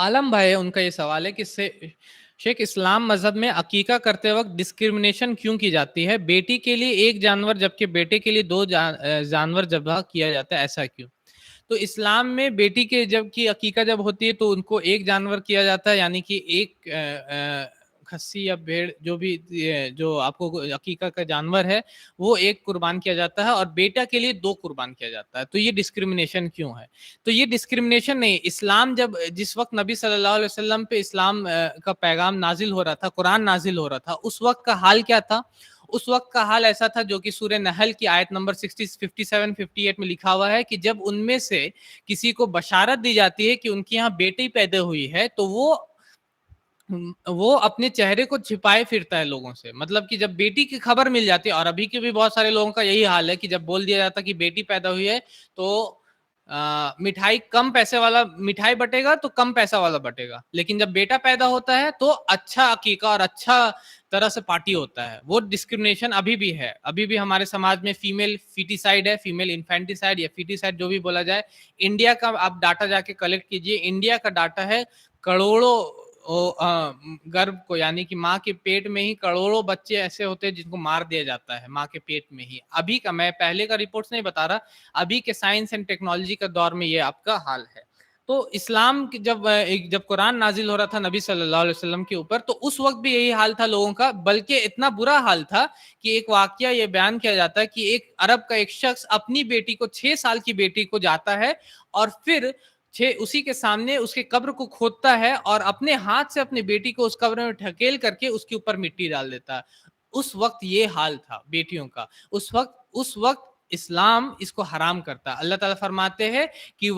आलम भाई, उनका ये सवाल है कि शेख, इस्लाम मजहब में अकीका करते वक्त डिस्क्रिमिनेशन क्यों की जाती है? बेटी के लिए एक जानवर जबकि बेटे के लिए दो जानवर ज़ब्ह किया जाता है, ऐसा क्यों? तो इस्लाम में बेटी के जब की अकीका जब होती है तो उनको एक जानवर किया जाता है, यानी कि एक खस्सी या भेड़ जो भी जो आपको अकीका का जानवर है वो एक कुर्बान किया जाता है, और बेटा के लिए दो कुर्बान किया जाता है। तो ये डिस्क्रिमिनेशन क्यों है? तो ये डिस्क्रिमिनेशन नहीं, इस्लाम जब जिस वक्त नबी सल्लल्लाहु अलैहि वसल्लम पे इस्लाम का पैगाम नाजिल हो रहा था, कुरान नाजिल हो रहा था, उस वक्त का हाल क्या था? उस वक्त का हाल ऐसा था जो कि सूरह नहल की आयत नंबर 60 57 58 में लिखा हुआ है कि जब उनमें से किसी को बशारत दी जाती है कि उनके यहाँ बेटी पैदा हुई है, तो वो अपने चेहरे को छिपाए फिरता है लोगों से। मतलब कि जब बेटी की खबर मिल जाती है, और अभी के भी बहुत सारे लोगों का यही हाल है कि जब बोल दिया जाता है कि बेटी पैदा हुई है तो मिठाई कम पैसे वाला मिठाई बटेगा, तो कम पैसा वाला बटेगा, लेकिन जब बेटा पैदा होता है तो अच्छा अकीका और अच्छा तरह से पार्टी होता है। वो डिस्क्रिमिनेशन अभी भी है, अभी भी हमारे समाज में फीमेल फीटिसाइड है, फीमेल इन्फेंटिसाइड या फीटिसाइड जो भी बोला जाए। इंडिया का आप डाटा जाके कलेक्ट कीजिए, इंडिया का डाटा है करोड़ों गर्भ को, यानी कि माँ के पेट में ही करोड़ों बच्चे ऐसे होते हैं जिनको मार दिया जाता है माँ के पेट में ही। अभी का, मैं पहले का रिपोर्ट्स नहीं बता रहा, अभी के साइंस एंड टेक्नोलॉजी का दौर में ये आपका हाल है। तो इस्लाम जब कुरान नाजिल हो रहा था नबी सल्लल्लाहु अलैहि वसल्लम के ऊपर, तो उस वक्त भी यही हाल था लोगों का, बल्कि इतना बुरा हाल था कि एक वाकया ये बयान किया जाता है कि एक अरब का एक शख्स अपनी बेटी को 6 साल की बेटी को जाता है और फिर उसी के सामने उसके कब्र को खोदता है और अपने हाथ से अपनी बेटी को उस कब्र में ढकेल करके उसके ऊपर मिट्टी डाल देता है। उस वक्त ये हाल था बेटियों का। उस वक्त इस्लाम इसको हराम करता है। अल्लाह ताला फरमाते हैं कि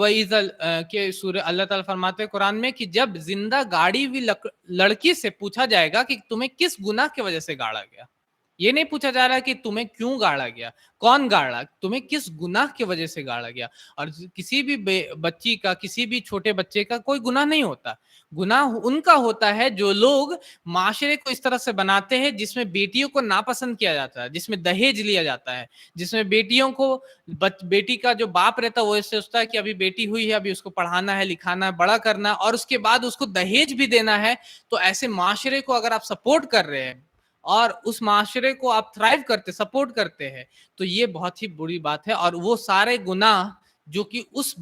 के सूरह अल्लाह ताला फरमाते हैं कुरान में कि जब जिंदा गाड़ी हुई लड़की से पूछा जाएगा कि तुम्हें किस गुनाह की वजह से गाड़ा गया, ये नहीं पूछा जा रहा कि तुम्हें क्यों गाड़ा गया, कौन गाड़ा, तुम्हें किस गुनाह की वजह से गाड़ा गया। और किसी भी बच्ची का, किसी भी छोटे बच्चे का कोई गुनाह नहीं होता। गुनाह उनका होता है जो लोग माशरे को इस तरह से बनाते हैं जिसमें बेटियों को नापसंद किया जाता है, जिसमें दहेज लिया जाता है, जिसमें बेटियों को बेटी का जो बाप रहता है वो सोचता है कि अभी बेटी हुई है, अभी उसको पढ़ाना है, लिखाना है, बड़ा करना है, और उसके बाद उसको दहेज भी देना है। तो ऐसे माशरे को अगर आप सपोर्ट कर रहे हैं और उस माशरे को आप थ्राइव करते, सपोर्ट करते हैं, तो ये बहुत ही बुरी बात है। और वो सारे गुनाह जो कि उस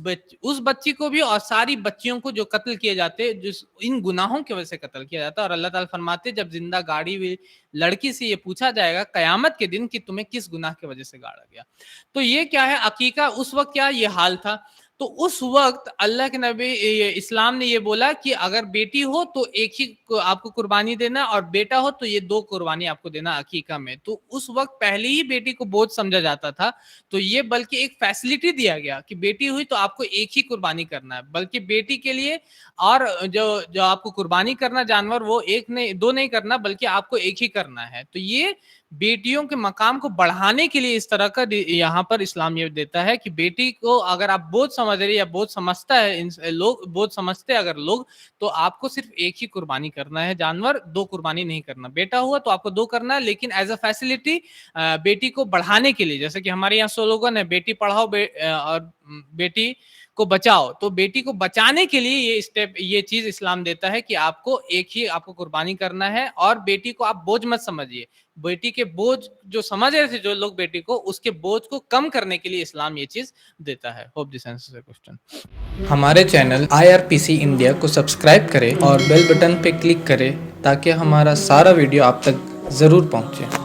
बच्ची को भी और सारी बच्चियों को जो कत्ल किए जाते हैं, जिस इन गुनाहों की वजह से कत्ल किया जाता है। और अल्लाह ताला फरमाते हैं जब जिंदा गाड़ी हुई लड़की से ये पूछा जाएगा कयामत के दिन कि तुम्हें किस गुनाह की वजह से गाड़ा गया। तो ये क्या है अकीका, उस वक्त क्या ये हाल था। तो उस वक्त अल्लाह के नबी इस्लाम ने ये बोला कि अगर बेटी हो तो एक ही आपको कुर्बानी देना, और बेटा हो तो ये दो कुर्बानी आपको देना अकीका में। तो उस वक्त पहले ही बेटी को बोझ समझा जाता था, तो ये बल्कि एक फैसिलिटी दिया गया कि बेटी हुई तो आपको एक ही कुर्बानी करना है, बल्कि बेटी के लिए और जो जो आपको कुर्बानी करना जानवर वो एक नहीं दो नहीं करना, बल्कि आपको एक ही करना है। तो ये बेटियों के मकाम को बढ़ाने के लिए इस तरह का यहाँ पर इस्लाम ये देता है कि बेटी को अगर आप बोझ समझ रहे या बोझ समझता है लोग बोझ समझते हैं अगर लोग, तो आपको सिर्फ एक ही कुर्बानी करना है जानवर, दो कुर्बानी नहीं करना। बेटा हुआ तो आपको दो करना है, लेकिन एज अ फैसिलिटी बेटी को बढ़ाने के लिए, जैसे कि हमारे यहाँ स्लोगन है बेटी पढ़ाओ और बेटी को बचाओ। तो बेटी को बचाने के लिए ये चीज इस्लाम देता है कि आपको एक ही आपको कुर्बानी करना है, और बेटी को आप बोझ मत समझिए। बेटी के बोझ जो समझ रहे थे जो लोग बेटी को, उसके बोझ को कम करने के लिए इस्लाम ये चीज देता है। Hope this answers your question. हमारे चैनल IRPC इंडिया को सब्सक्राइब करें और बेल बटन पे क्लिक करें ताकि हमारा सारा वीडियो आप तक जरूर पहुंचे।